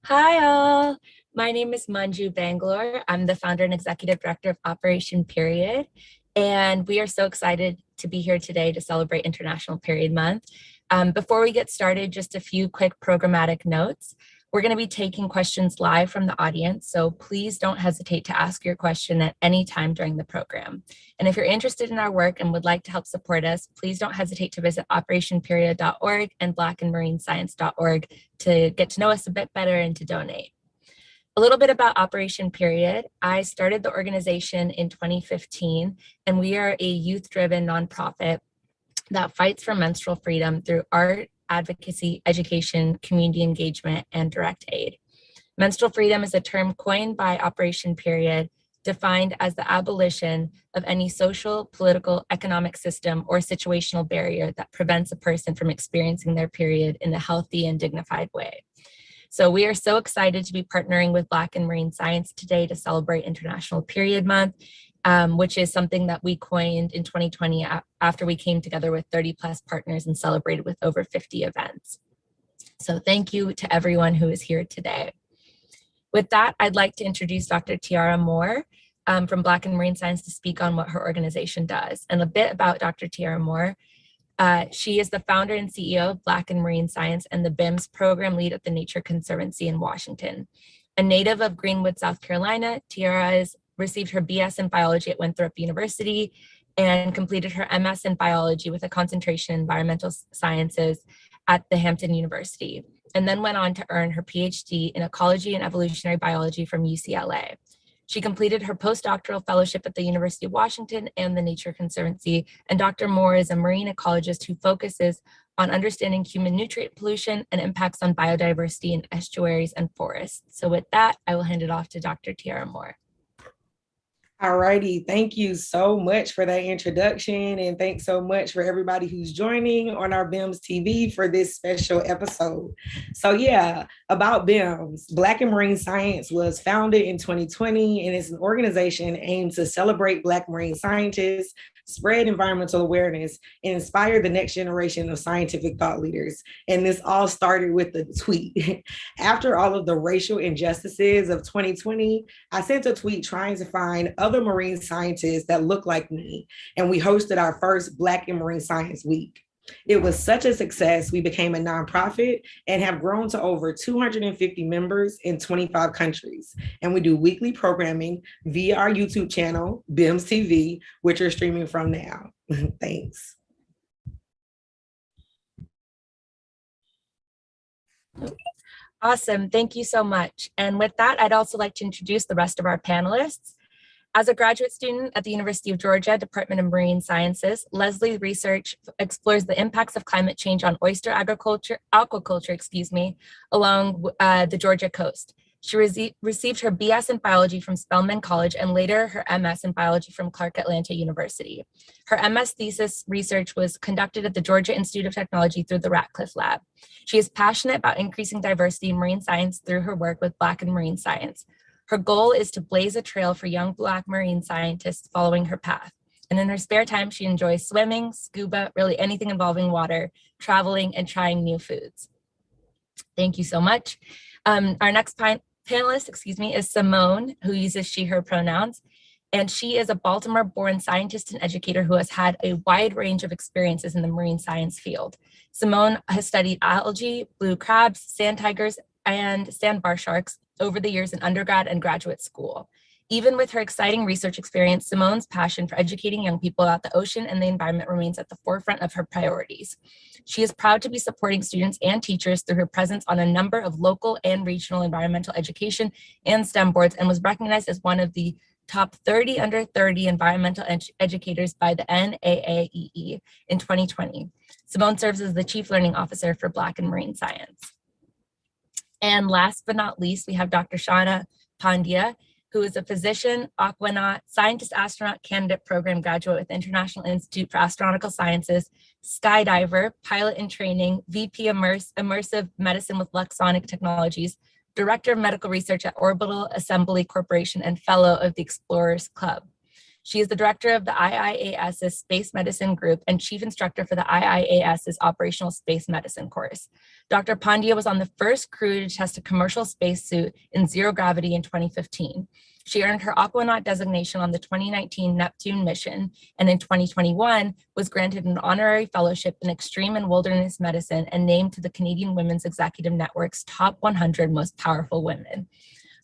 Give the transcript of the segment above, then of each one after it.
Hi all, my name is Manju Bangalore. I'm the founder and executive director of Operation Period, and we are so excited to be here today to celebrate International Period Month. Before we get started, just a few quick programmatic notes. We're going to be taking questions live from the audience, so please don't hesitate to ask your question at any time during the program. And if you're interested in our work and would like to help support us, please don't hesitate to visit operationperiod.org and blackandmarinescience.org to get to know us a bit better and to donate. A little bit about Operation Period. I started the organization in 2015, and we are a youth-driven nonprofit that fights for menstrual freedom through art, advocacy, education, community engagement, and direct aid. Menstrual freedom is a term coined by Operation Period, defined as the abolition of any social, political, economic system or situational barrier that prevents a person from experiencing their period in a healthy and dignified way. So we are so excited to be partnering with Black and Marine Science today to celebrate International Period Month, which is something that we coined in 2020 after we came together with 30 plus partners and celebrated with over 50 events. So thank you to everyone who is here today. With that, I'd like to introduce Dr. Tiara Moore from Black and Marine Science to speak on what her organization does. And a bit about Dr. Tiara Moore. She is the founder and CEO of Black and Marine Science and the BIMS program lead at the Nature Conservancy in Washington. A native of Greenwood, South Carolina, Tiara has received her BS in biology at Winthrop University and completed her MS in biology with a concentration in environmental sciences at the Hampton University, and then went on to earn her PhD in ecology and evolutionary biology from UCLA. She completed her postdoctoral fellowship at the University of Washington and the Nature Conservancy, and Dr. Moore is a marine ecologist who focuses on understanding human nutrient pollution and impacts on biodiversity in estuaries and forests. So with that, I will hand it off to Dr. Tiara Moore. All righty. Thank you so much for that introduction. And thanks so much for everybody who's joining on our BIMS TV for this special episode. So yeah, about BIMS, Black and Marine Science was founded in 2020 and is an organization aimed to celebrate Black marine scientists, spread environmental awareness, and inspire the next generation of scientific thought leaders. And this all started with a tweet. After all of the racial injustices of 2020, I sent a tweet trying to find other marine scientists that look like me. And we hosted our first Black and Marine Science Week. It was such a success, we became a nonprofit and have grown to over 250 members in 25 countries. And we do weekly programming via our YouTube channel, BIMS TV, which you're streaming from now. Thanks. Awesome, thank you so much. And with that, I'd also like to introduce the rest of our panelists. As a graduate student at the University of Georgia, Department of Marine Sciences, Leslie's research explores the impacts of climate change on oyster aquaculture, along the Georgia coast. She received her BS in biology from Spelman College and later her MS in biology from Clark Atlanta University. Her MS thesis research was conducted at the Georgia Institute of Technology through the Ratcliffe Lab. She is passionate about increasing diversity in marine science through her work with Black and Marine Science. Her goal is to blaze a trail for young Black marine scientists following her path. And in her spare time, she enjoys swimming, scuba, really anything involving water, traveling, and trying new foods. Thank you so much. Our next panelist, is Simone, who uses she, her pronouns. And she is a Baltimore-born scientist and educator who has had a wide range of experiences in the marine science field. Simone has studied algae, blue crabs, sand tigers, and sandbar sharks over the years in undergrad and graduate school. Even with her exciting research experience, Simone's passion for educating young people about the ocean and the environment remains at the forefront of her priorities. She is proud to be supporting students and teachers through her presence on a number of local and regional environmental education and STEM boards, and was recognized as one of the top 30 under 30 environmental educators by the NAAEE in 2020. Simone serves as the Chief Learning Officer for Black and Marine Science. And last but not least, we have Dr. Shauna Pandya, who is a physician, aquanaut, scientist astronaut candidate program graduate with International Institute for Astronautical Sciences, skydiver, pilot in training, VP Immersive Medicine with Luxonic Technologies, Director of Medical Research at Orbital Assembly Corporation, and Fellow of the Explorers Club. She is the director of the IIAS's Space Medicine Group and chief instructor for the IIAS's Operational Space Medicine course. Dr. Pandya was on the first crew to test a commercial spacesuit in zero gravity in 2015. She earned her Aquanaut designation on the 2019 Neptune mission, and in 2021 was granted an honorary fellowship in extreme and wilderness medicine and named to the Canadian Women's Executive Network's top 100 most powerful women.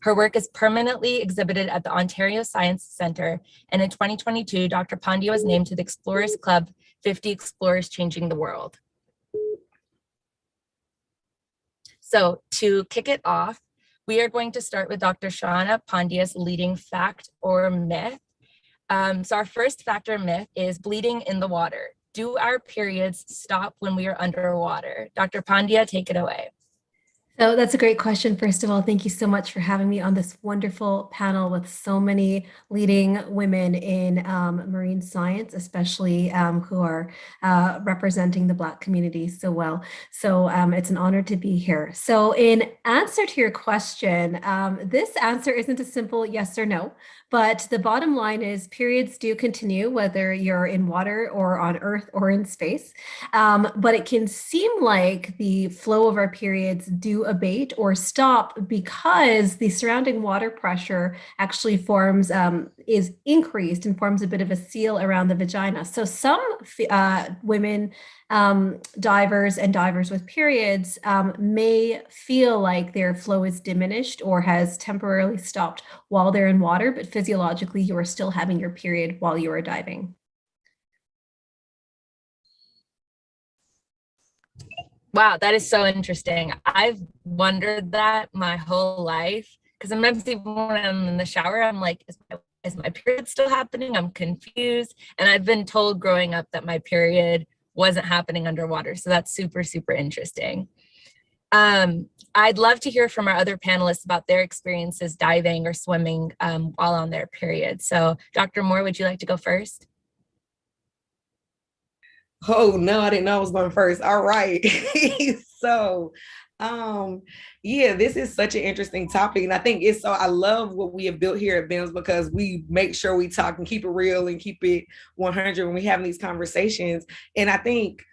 Her work is permanently exhibited at the Ontario Science Centre, and in 2022, Dr. Pandya was named to the Explorers Club 50 Explorers Changing the World. So to kick it off, we are going to start with Dr. Shauna Pandya's leading fact or myth. So our first fact or myth is bleeding in the water. Do our periods stop when we are underwater? Dr. Pandya, take it away. So that's a great question. First of all, thank you so much for having me on this wonderful panel with so many leading women in marine science, especially who are representing the Black community so well. So it's an honor to be here. So in answer to your question, this answer isn't a simple yes or no, but the bottom line is periods do continue whether you're in water or on Earth or in space. But it can seem like the flow of our periods do abate or stop because the surrounding water pressure actually forms, is increased and forms a bit of a seal around the vagina. So some women, divers and divers with periods may feel like their flow is diminished or has temporarily stopped while they're in water, but physiologically you are still having your period while you are diving. Wow, that is so interesting. I've wondered that my whole life because sometimes even when I'm in the shower, I'm like, is my period still happening? I'm confused. And I've been told growing up that my period wasn't happening underwater. So that's super, super interesting. I'd love to hear from our other panelists about their experiences diving or swimming while on their period. So Dr. Moore, would you like to go first? Oh no, I didn't know I was going first. All right. So yeah, this is such an interesting topic. And I think it's so I love what we have built here at BIMS because we make sure we talk and keep it real and keep it 100 when we have these conversations. And I think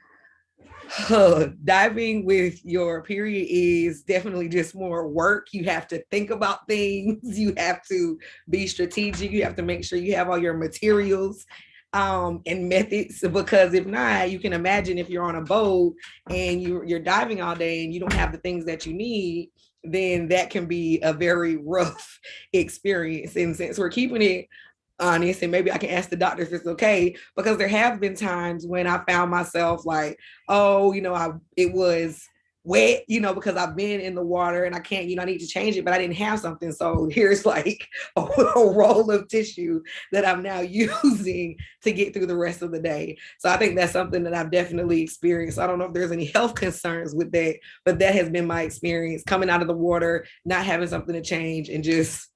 diving with your period is definitely just more work. You have to think about things, you have to be strategic, you have to make sure you have all your materials and methods, because if not, you can imagine if you're on a boat and you're diving all day and you don't have the things that you need, then that can be a very rough experience. And since we're keeping it honest, and maybe I can ask the doctor if it's okay, because there have been times when I found myself like, oh, it was wet, because I've been in the water and I can't, I need to change it, but I didn't have something. So here's like a roll of tissue that I'm now using to get through the rest of the day. So I think that's something that I've definitely experienced. I don't know if there's any health concerns with that, but that has been my experience coming out of the water, not having something to change and just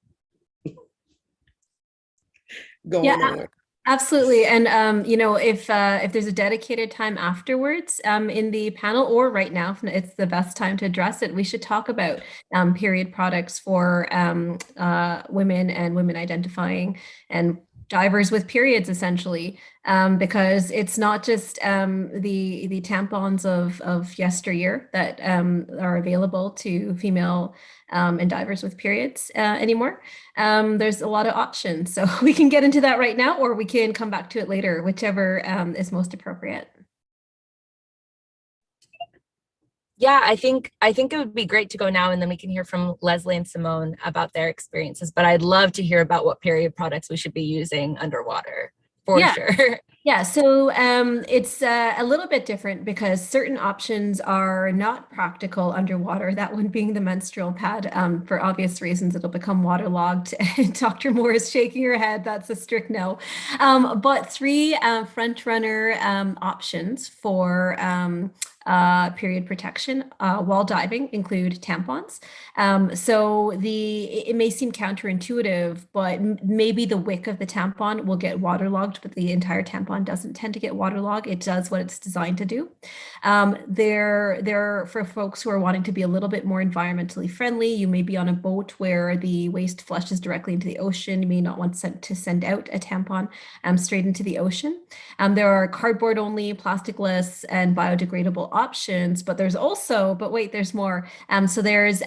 going on. Absolutely. And, if there's a dedicated time afterwards in the panel or right now, it's the best time to address it. We should talk about period products for women and women identifying and divers with periods, essentially, because it's not just the tampons of yesteryear that are available to female and divers with periods anymore. There's a lot of options. So we can get into that right now, or we can come back to it later, whichever is most appropriate. Yeah, I think it would be great to go now, and then we can hear from Leslie and Simone about their experiences. But I'd love to hear about what period products we should be using underwater, for sure. Yeah, so it's a little bit different because certain options are not practical underwater, that one being the menstrual pad. For obvious reasons, it'll become waterlogged. Dr. Moore is shaking her head. That's a strict no. But three front runner options for period protection while diving include tampons. So it may seem counterintuitive, but maybe the wick of the tampon will get waterlogged, but the entire tampon doesn't tend to get waterlogged. It does what it's designed to do. For folks who are wanting to be a little bit more environmentally friendly, you may be on a boat where the waste flushes directly into the ocean. You may not want to send out a tampon straight into the ocean. There are cardboard only, plasticless, and biodegradable options, but there's more. So there's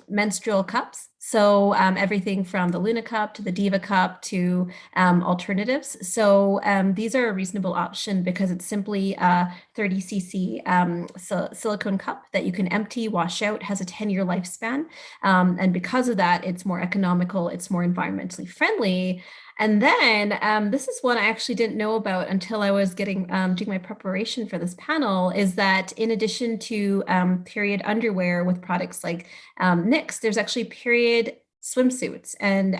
menstrual cups. So everything from the Luna Cup to the Diva Cup to alternatives. So these are a reasonable option because it's simply a 30 cc silicone cup that you can empty, wash out, has a 10-year lifespan. And because of that, it's more economical, it's more environmentally friendly. And then this is one I actually didn't know about until I was doing my preparation for this panel, is that in addition to period underwear with products like NYX, there's actually period swimsuits and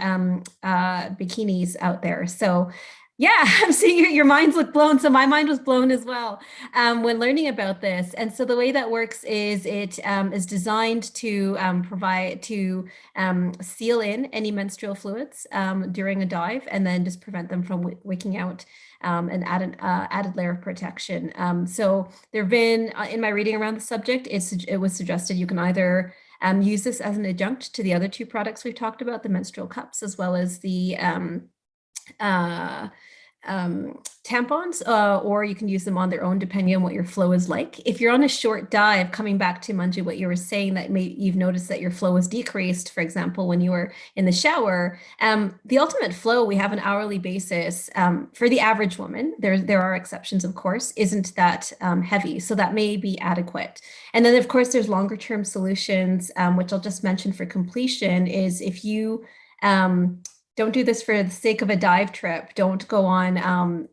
bikinis out there. So yeah, I'm seeing your minds look blown. So my mind was blown as well when learning about this. And so the way that works is it is designed to seal in any menstrual fluids during a dive, and then just prevent them from wicking out and add an added layer of protection. So there have been, in my reading around the subject, it was suggested you can either use this as an adjunct to the other two products we've talked about, the menstrual cups, as well as the tampons, or you can use them on their own depending on what your flow is like. If you're on a short dive, coming back to Manju, what you were saying, that you've noticed that your flow was decreased, for example, when you were in the shower, the ultimate flow, we have an hourly basis for the average woman. There are exceptions, of course, isn't that heavy. So that may be adequate. And then of course, there's longer term solutions, which I'll just mention for completion, is if you don't do this for the sake of a dive trip. Don't go on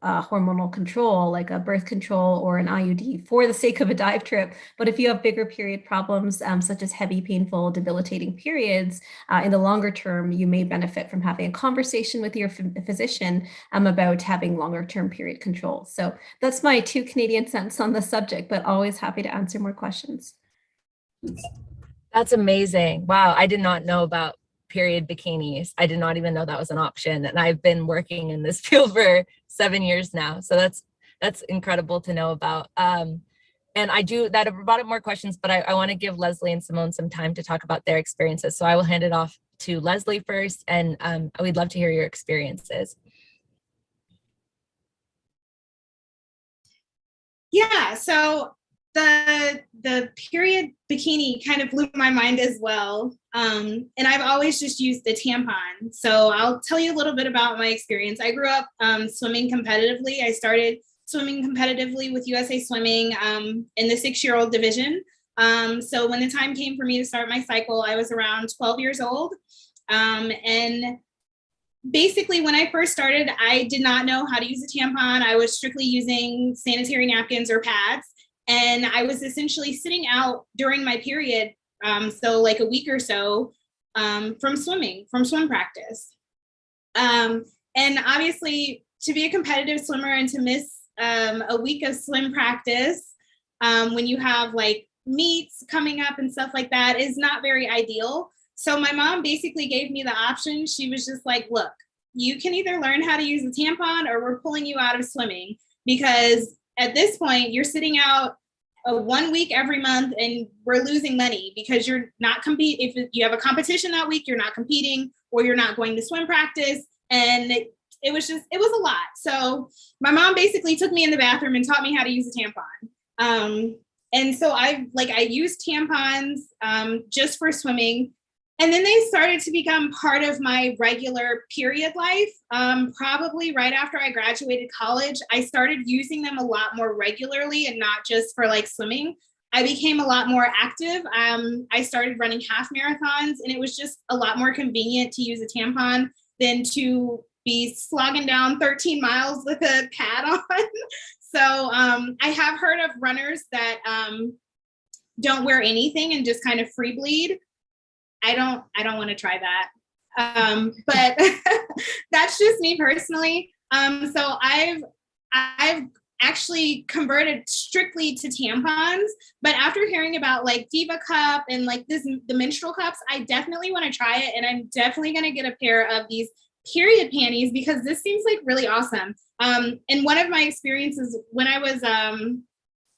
hormonal control, like a birth control or an IUD, for the sake of a dive trip. But if you have bigger period problems, such as heavy, painful, debilitating periods, in the longer term, you may benefit from having a conversation with your physician about having longer term period control. So that's my 2 Canadian cents on the subject, but always happy to answer more questions. That's amazing. Wow, I did not know about period bikinis. I did not even know that was an option. And I've been working in this field for 7 years now. So that's incredible to know about. And I do that. I've brought up more questions, but I want to give Leslie and Simone some time to talk about their experiences. So I will hand it off to Leslie first, and we'd love to hear your experiences. Yeah, so the period bikini kind of blew my mind as well. And I've always just used the tampon. So I'll tell you a little bit about my experience. I grew up swimming competitively. I started swimming competitively with USA Swimming in the 6-year-old division. So when the time came for me to start my cycle, I was around 12 years old. And basically, when I first started, I did not know how to use a tampon. I was strictly using sanitary napkins or pads. And I was essentially sitting out during my period, so like a week or so, from swim practice. And obviously, to be a competitive swimmer and to miss a week of swim practice when you have like meets coming up and stuff like that is not very ideal. So my mom basically gave me the option. She was just like, look, you can either learn how to use a tampon or we're pulling you out of swimming, because at this point, you're sitting out 1 week every month and we're losing money because you're not competing. If you have a competition that week, you're not competing or you're not going to swim practice. And it was a lot. So my mom basically took me in the bathroom and taught me how to use a tampon. And so I used tampons just for swimming. And then they started to become part of my regular period life. Probably right after I graduated college, I started using them a lot more regularly and not just for like swimming. I became a lot more active. I started running half marathons, and it was just a lot more convenient to use a tampon than to be slogging down 13 miles with a pad on. So I have heard of runners that don't wear anything and just kind of free bleed. I don't want to try that. But that's just me personally. So I've actually converted strictly to tampons, but after hearing about like Diva Cup and like the menstrual cups, I definitely want to try it, and I'm definitely going to get a pair of these period panties because this seems like really awesome. And one of my experiences when I was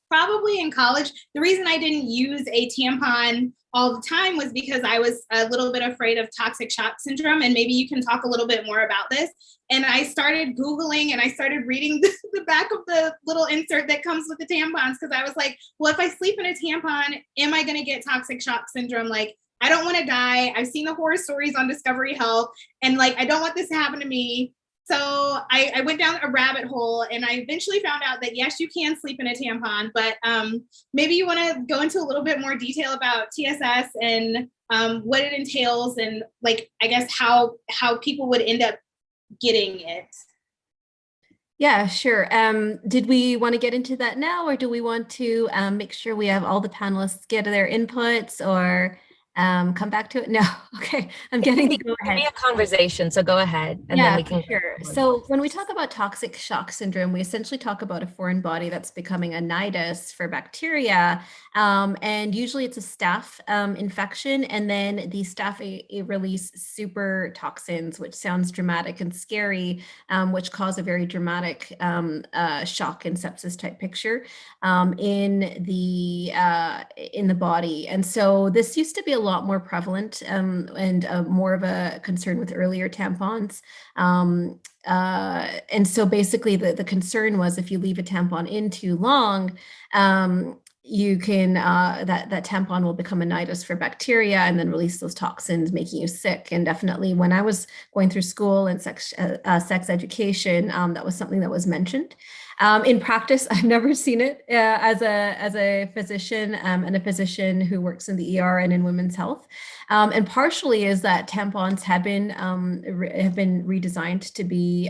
probably in college, the reason I didn't use a tampon all the time was because I was a little bit afraid of toxic shock syndrome. And maybe you can talk a little bit more about this. And I started Googling and I started reading the back of the little insert that comes with the tampons, because I was like, well, if I sleep in a tampon, am I going to get toxic shock syndrome? Like, I don't want to die. I've seen the horror stories on Discovery Health, and like, I don't want this to happen to me. So I went down a rabbit hole, and I eventually found out that yes, you can sleep in a tampon, but maybe you want to go into a little bit more detail about TSS and what it entails, and like, I guess how people would end up getting it. Yeah, sure. Did we want to get into that now, or do we want to make sure we have all the panelists get their inputs, or come back to it? No. Okay. I'm getting the go ahead. It can be a conversation, so go ahead, and then we can. Sure. So when we talk about toxic shock syndrome, we essentially talk about a foreign body that's becoming a nidus for bacteria, and usually it's a staph infection, and then the staph release super toxins, which sounds dramatic and scary, which cause a very dramatic shock and sepsis type picture in the body. And so this used to be a lot more prevalent and more of a concern with earlier tampons. And so basically the concern was if you leave a tampon in too long, you can, that tampon will become a nidus for bacteria and then release those toxins, making you sick. And definitely when I was going through school and sex education, that was something that was mentioned. In practice, I've never seen it as a physician and a physician who works in the ER and in women's health. And partially is that tampons have been redesigned to be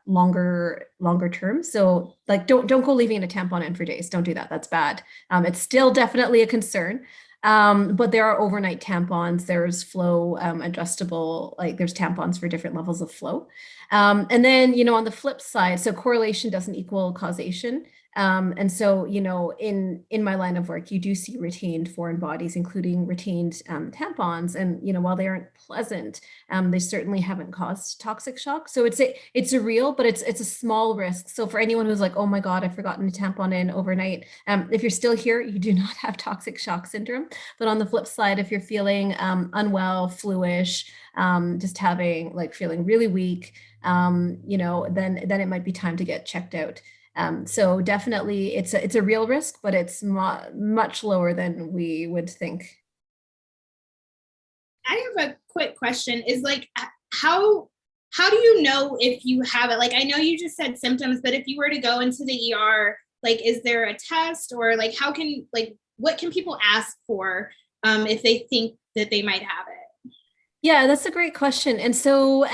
longer term. So like don't go leaving a tampon in for days. Don't do that. That's bad. It's still definitely a concern. But there are overnight tampons, there's flow adjustable, like there's tampons for different levels of flow. And then, on the flip side, so correlation doesn't equal causation. And so, in my line of work, you do see retained foreign bodies, including retained tampons. And, while they aren't pleasant, they certainly haven't caused toxic shock. So it's a real, but it's a small risk. So for anyone who's like, oh my God, I've forgotten a tampon in overnight, if you're still here, you do not have toxic shock syndrome. But on the flip side, if you're feeling unwell, fluish, just feeling really weak, then it might be time to get checked out. So definitely it's a real risk, but it's much lower than we would think. I have a quick question, is like, how do you know if you have it? Like, I know you just said symptoms, but if you were to go into the ER, like, is there a test, or like, what can people ask for if they think that they might have it? Yeah, that's a great question. And so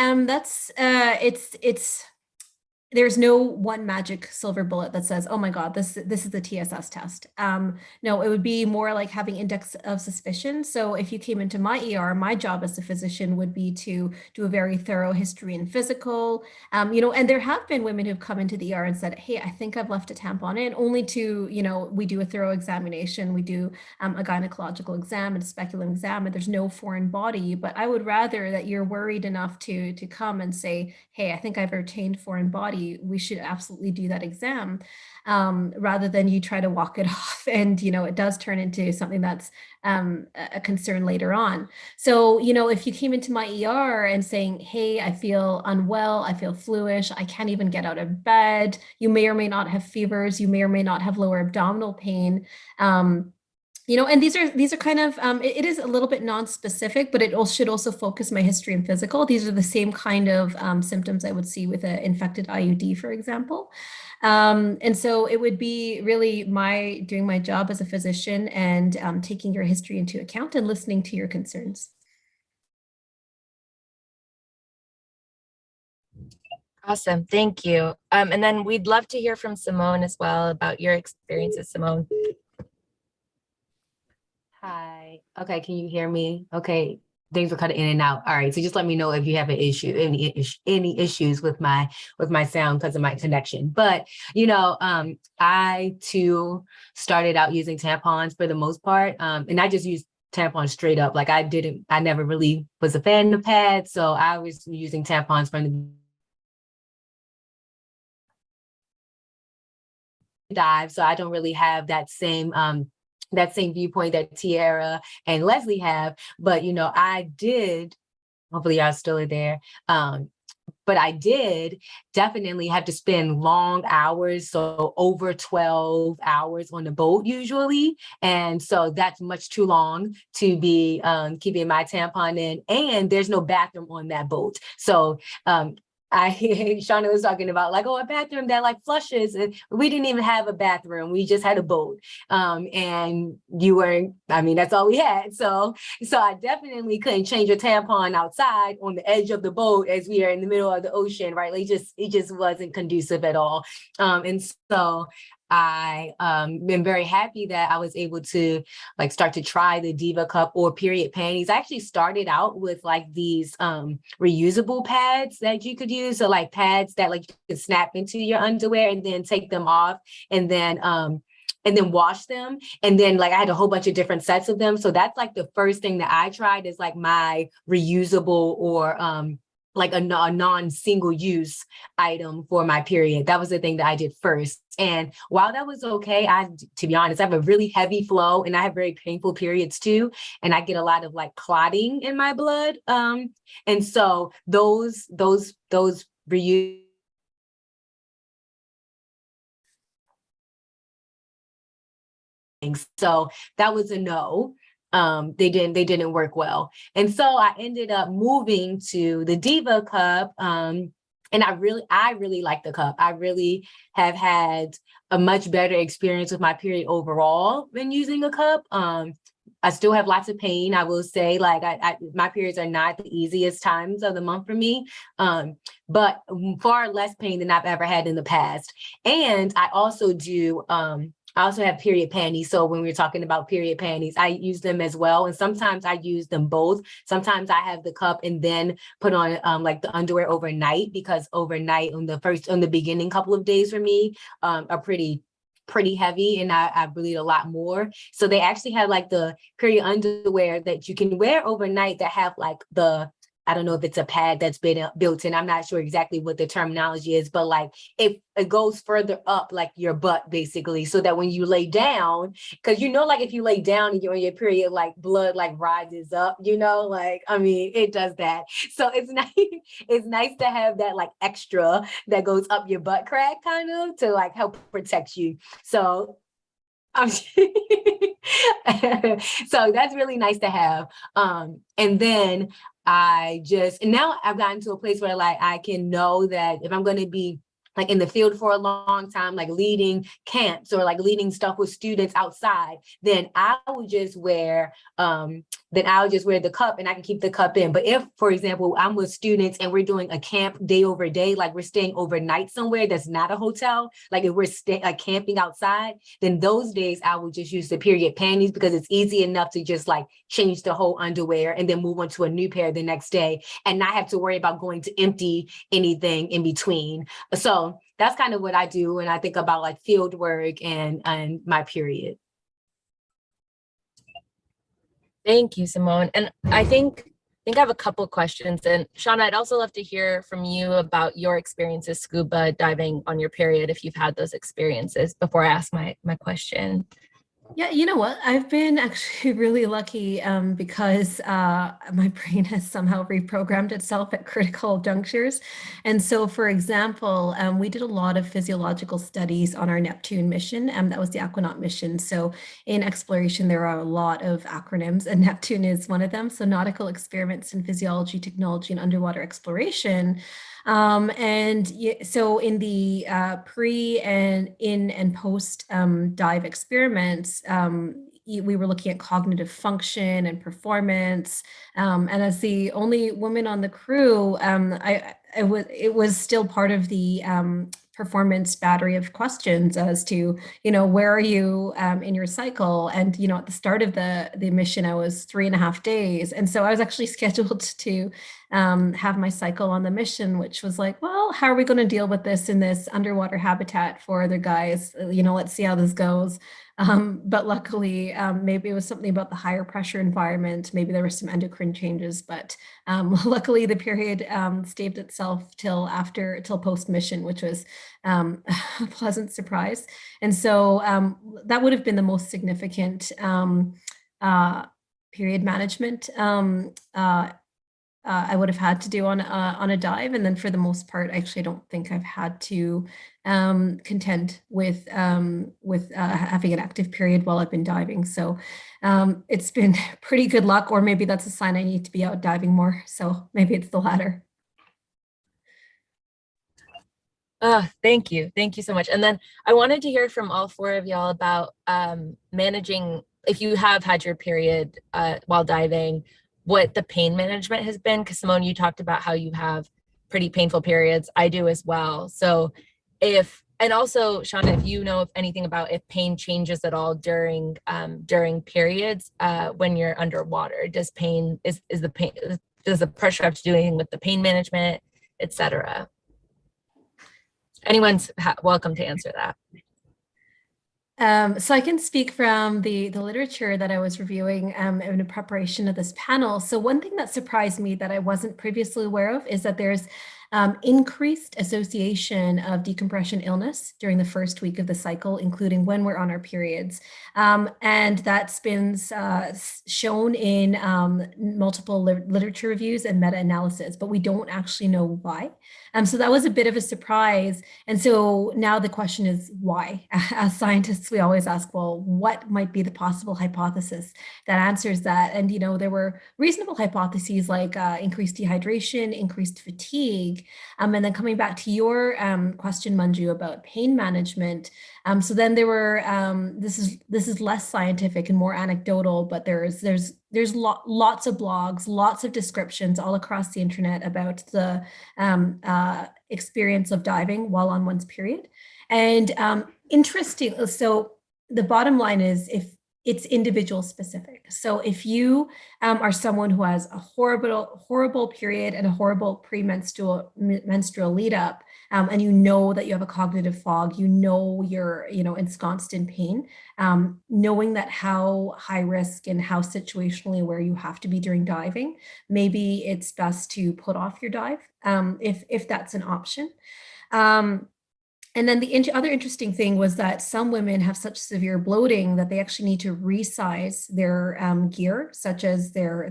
there's no one magic silver bullet that says, oh my God, this is the TSS test. No, it would be more like having index of suspicion. So if you came into my ER, my job as a physician would be to do a very thorough history and physical, and there have been women who've come into the ER and said, hey, I think I've left a tampon in, only to, we do a thorough examination. We do a gynecological exam and a speculum exam, and there's no foreign body. But I would rather that you're worried enough to come and say, hey, I think I've retained foreign body. We should absolutely do that exam, rather than you try to walk it off and it does turn into something that's a concern later on. So if you came into my ER and saying, hey, I feel unwell, I feel fluish, I can't even get out of bed, you may or may not have fevers, you may or may not have lower abdominal pain, and these are kind of, it is a little bit non-specific, but it should also focus my history and physical. These are the same kind of symptoms I would see with an infected IUD, for example. And so it would be really doing my job as a physician and taking your history into account and listening to your concerns. Awesome, thank you. And then we'd love to hear from Simone as well about your experiences, Simone. Hi. Okay, can you hear me? Okay, things were cutting in and out. All right, so just let me know if you have an issue, any issues with my sound because of my connection. But I too started out using tampons for the most part, and I just used tampons straight up. Like I never really was a fan of pads, so I was using tampons from the dive. So I don't really have that same viewpoint that Tiara and Leslie have. But I did. Hopefully, y'all still are there. But I did definitely have to spend long hours, so over 12 hours on the boat usually. And so that's much too long to be keeping my tampon in. And there's no bathroom on that boat. So Shauna was talking about like, a bathroom that like flushes. And we didn't even have a bathroom. We just had a boat. And that's all we had. So I definitely couldn't change a tampon outside on the edge of the boat as we are in the middle of the ocean, right? Like it just wasn't conducive at all. And so I been very happy that I was able to like start to try the Diva Cup or period panties. I actually started out with like these reusable pads that you could use. So like pads that like you could snap into your underwear and then take them off and then wash them. And then like I had a whole bunch of different sets of them. So that's like the first thing that I tried is like my reusable or like a non-single use item for my period. That was the thing that I did first. And while that was okay, to be honest, I have a really heavy flow and I have very painful periods too. And I get a lot of like clotting in my blood. And so those reuse. So that was a no. They didn't work well. And so I ended up moving to the Diva Cup. And I really like the cup. I really have had a much better experience with my period overall than using a cup. I still have lots of pain. I will say, like, my periods are not the easiest times of the month for me, but far less pain than I've ever had in the past. And I also have period panties. So when we're talking about period panties, I use them as well. And sometimes I use them both. Sometimes I have the cup and then put on like the underwear overnight, because overnight on the beginning couple of days for me are pretty heavy and I bleed a lot more. So they actually have like the period underwear that you can wear overnight that have like I don't know if it's a pad that's been built in. I'm not sure exactly what the terminology is, but like it goes further up like your butt basically, so that when you lay down, because like if you lay down and you're on your period, like blood like rises up, it does that. So it's nice. It's nice to have that like extra that goes up your butt crack kind of to like help protect you. So so that's really nice to have. And then now I've gotten to a place where like I can know that if I'm going to be like in the field for a long time, like leading camps or like leading stuff with students outside, then I would just wear the cup and I can keep the cup in. But if, for example, I'm with students and we're doing a camp day over day, like we're staying overnight somewhere that's not a hotel, like if we're like camping outside, then those days I would just use the period panties because it's easy enough to just like change the whole underwear and then move on to a new pair the next day and not have to worry about going to empty anything in between. So that's kind of what I do when I think about like field work and my period. Thank you, Simone. And I think I have a couple of questions. And Shauna, I'd also love to hear from you about your experiences scuba diving on your period, if you've had those experiences, before I ask my question. Yeah, you know what? I've been actually really lucky because my brain has somehow reprogrammed itself at critical junctures. And so, for example, we did a lot of physiological studies on our Neptune mission. That was the Aquanaut mission. So in exploration, there are a lot of acronyms, and Neptune is one of them. So Nautical Experiments in Physiology, Technology, and Underwater Exploration. So in the pre and in and post dive experiments, we were looking at cognitive function and performance. And as the only woman on the crew, it was still part of the performance battery of questions as to, where are you in your cycle? And, at the start of the mission, I was 3.5 days. And so I was actually scheduled to have my cycle on the mission, which was like, well, how are we going to deal with this in this underwater habitat for other guys? Let's see how this goes. But luckily, maybe it was something about the higher pressure environment. Maybe there were some endocrine changes, but luckily the period staved itself till post mission, which was a pleasant surprise. And so that would have been the most significant period management I would have had to do on a dive. And then for the most part, actually, I don't think I've had to contend with having an active period while I've been diving. So it's been pretty good luck, or maybe that's a sign I need to be out diving more. So maybe it's the latter. Thank you. Thank you so much. And then I wanted to hear from all four of y'all about managing, if you have had your period while diving, what the pain management has been. Because Simone, you talked about how you have pretty painful periods. I do as well. So and also Shauna, if you know of anything about if pain changes at all during periods when you're underwater, does the pressure have to do anything with the pain management, etc.? Anyone's welcome to answer that. So I can speak from the literature that I was reviewing in preparation of this panel. So one thing that surprised me that I wasn't previously aware of is that there's increased association of decompression illness during the first week of the cycle, including when we're on our periods. And that's been shown in multiple literature reviews and meta-analysis, but we don't actually know why. So that was a bit of a surprise. And so now the question is why? As scientists, we always ask, well, what might be the possible hypothesis that answers that? And, there were reasonable hypotheses like increased dehydration, increased fatigue. And then coming back to your question, Manju, about pain management. So then there were, this is less scientific and more anecdotal, but there's lots of blogs, lots of descriptions all across the internet about the experience of diving while on one's period. And interesting, so the bottom line is if it's individual specific. So if you are someone who has a horrible period and a horrible menstrual lead up, and you know that you have a cognitive fog, you're ensconced in pain, knowing that how high risk and how situationally aware you have to be during diving, maybe it's best to put off your dive if that's an option. And then the other interesting thing was that some women have such severe bloating that they actually need to resize their gear, such as their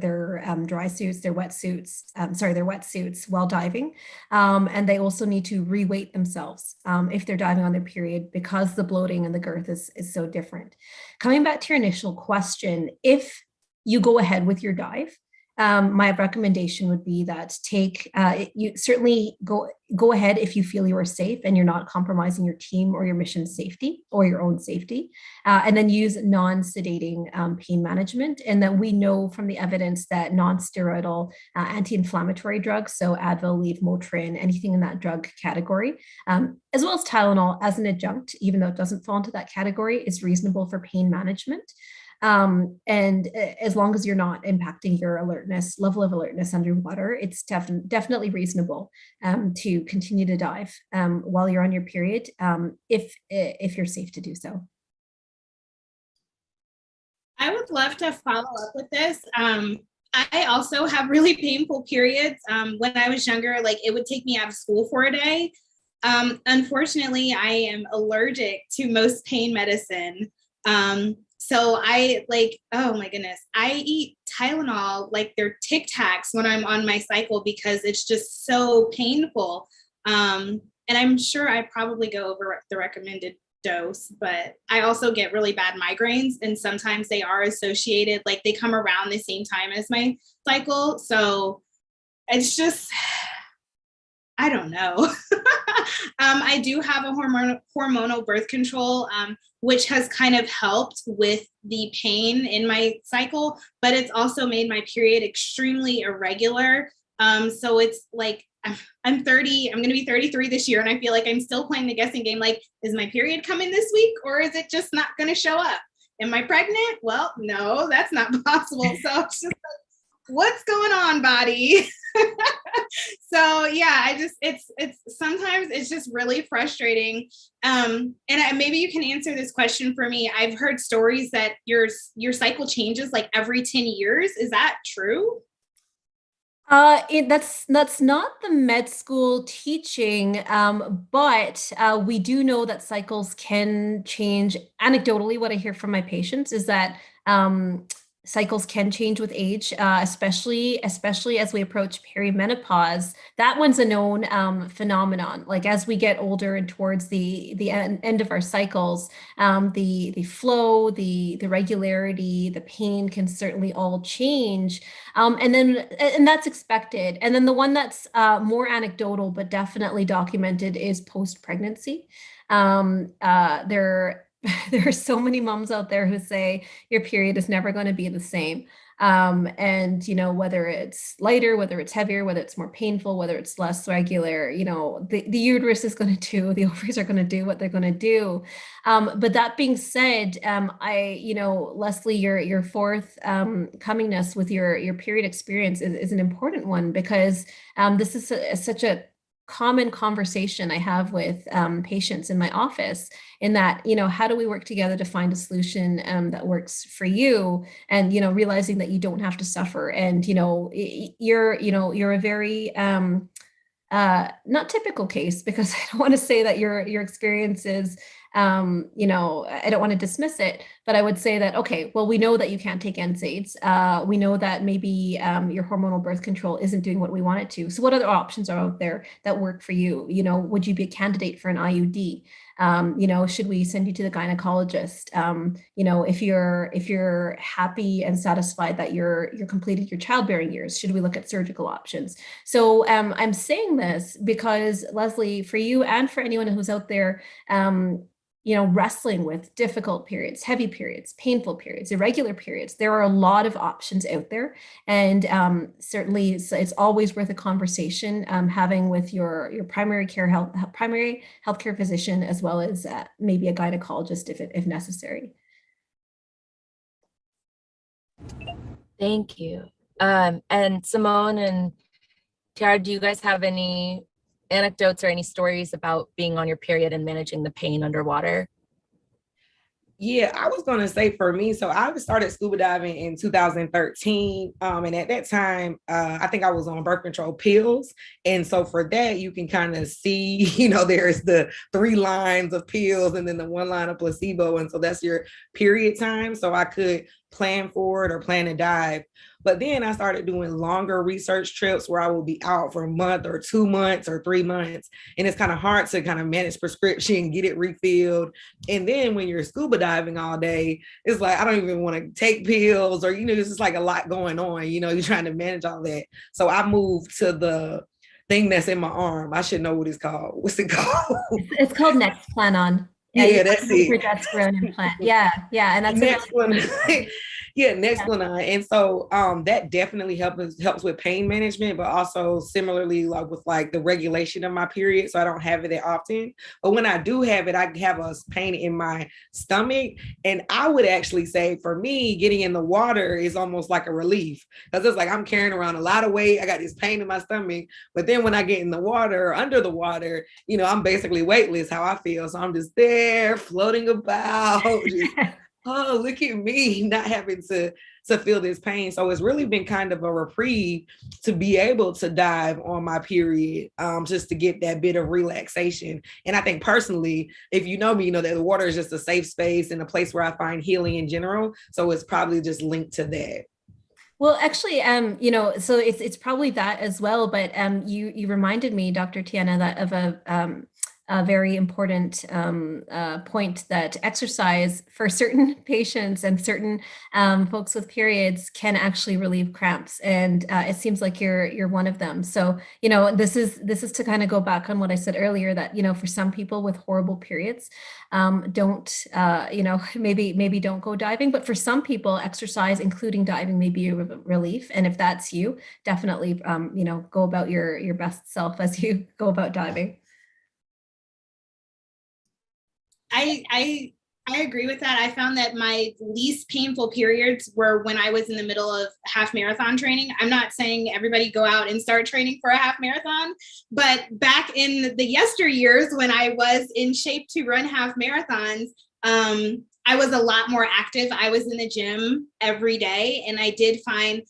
dry suits, their wetsuits while diving. And they also need to reweight themselves if they're diving on their period because the bloating and the girth is so different. Coming back to your initial question, if you go ahead with your dive, my recommendation would be that you certainly go ahead if you feel you are safe and you're not compromising your team or your mission's safety or your own safety, and then use non-sedating pain management. And that we know from the evidence that non-steroidal anti-inflammatory drugs, so Advil, Aleve, Motrin, anything in that drug category, as well as Tylenol as an adjunct, even though it doesn't fall into that category, is reasonable for pain management. And as long as you're not impacting your level of alertness underwater, it's definitely reasonable to continue to dive while you're on your period, if you're safe to do so. I would love to follow up with this. I also have really painful periods. When I was younger, it would take me out of school for a day. Unfortunately, I am allergic to most pain medicine. So oh my goodness, I eat Tylenol like they're Tic Tacs when I'm on my cycle because it's just so painful. And I'm sure I probably go over the recommended dose, but I also get really bad migraines, and sometimes they are associated, they come around the same time as my cycle. So it's just, I don't know. I do have a hormonal birth control, which has kind of helped with the pain in my cycle, but it's also made my period extremely irregular. So it's like, I'm 30, I'm going to be 33 this year. And I feel like I'm still playing the guessing game. Like, is my period coming this week or is it just not going to show up? Am I pregnant? Well, no, that's not possible. So it's just like, what's going on, body? So yeah, it's sometimes it's just really frustrating. And maybe you can answer this question for me. I've heard stories that your cycle changes like every 10 years. Is that true? That's not the med school teaching, but we do know that cycles can change. Anecdotally, what I hear from my patients is that cycles can change with age, especially as we approach perimenopause. That one's a known phenomenon. Like as we get older and towards the end of our cycles, the flow, the regularity, the pain can certainly all change. And that's expected. And then the one that's more anecdotal but definitely documented is post-pregnancy. There are so many moms out there who say your period is never going to be the same. And, you know, whether it's lighter, whether it's heavier, whether it's more painful, whether it's less regular, you know, the uterus is going to do, the ovaries are going to do what they're going to do. But that being said, Leslie, your fourth comingness with your period experience is an important one because this is such a common conversation I have with patients in my office in that, you know, how do we work together to find a solution that works for you? And, you know, realizing that you don't have to suffer. And, you're a very not typical case because I don't want to say that your experience is, I don't want to dismiss it, but I would say that, okay, well, we know that you can't take NSAIDs. We know that maybe your hormonal birth control isn't doing what we want it to. So what other options are out there that work for you? You know, would you be a candidate for an IUD? Should we send you to the gynecologist? If you're happy and satisfied that you're completed your childbearing years, should we look at surgical options? So I'm saying this because, Leslie, for you and for anyone who's out there, wrestling with difficult periods, heavy periods, painful periods, irregular periods. There are a lot of options out there. And certainly it's always worth a conversation having with your primary healthcare physician, as well as maybe a gynecologist if necessary. Thank you. And Simone and Tiara, do you guys have any anecdotes or any stories about being on your period and managing the pain underwater? Yeah, I was going to say for me, so I started scuba diving in 2013. And at that time, I think I was on birth control pills. And so for that, you can kind of see, there's the 3 lines of pills and then the 1 line of placebo. And so that's your period time. So I could plan for it or plan to dive. But then I started doing longer research trips where I will be out for a month or 2 months or 3 months. And it's kind of hard to kind of manage prescription, get it refilled. And then when you're scuba diving all day, it's like, I don't even want to take pills or, it's just like a lot going on, you're trying to manage all that. So I moved to the thing that's in my arm. I should know what it's called. What's it called? It's called Nexplanon. Yeah, that's it. Progesterone implant. Yeah. And that's Nexplanon. Yeah, Nexplanon. And so that definitely helps with pain management, but also similarly like with like the regulation of my period. So I don't have it that often. But when I do have it, I have a pain in my stomach. And I would actually say for me, getting in the water is almost like a relief because it's like I'm carrying around a lot of weight. I got this pain in my stomach. But then when I get in the water or under the water, I'm basically weightless how I feel. So I'm just there floating about. Oh, look at me not having to feel this pain. So it's really been kind of a reprieve to be able to dive on my period, just to get that bit of relaxation. And I think personally, if you know me, you know that the water is just a safe space and a place where I find healing in general. So it's probably just linked to that. Well, actually, so it's probably that as well. But you reminded me, Dr. Tiana, that of a very important point that exercise for certain patients and certain folks with periods can actually relieve cramps, and it seems like you're one of them. So this is to kind of go back on what I said earlier, that for some people with horrible periods, don't maybe don't go diving, but for some people, exercise, including diving, may be a relief. And if that's you, definitely go about your best self as you go about diving. I agree with that. I found that my least painful periods were when I was in the middle of half marathon training. I'm not saying everybody go out and start training for a half marathon, but back in the yesteryears when I was in shape to run half marathons, I was a lot more active. I was in the gym every day, and I did find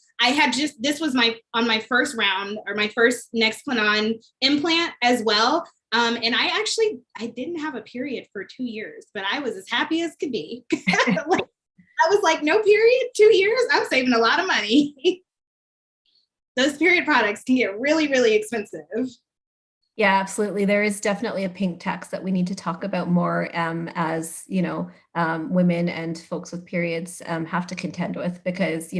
this was on my first round, or my first Nexplanon implant as well. And I didn't have a period for 2 years, but I was as happy as could be. I was like, no period, 2 years? I'm saving a lot of money. Those period products can get really, really expensive. Yeah, absolutely. There is definitely a pink tax that we need to talk about more as, women and folks with periods have to contend with, because,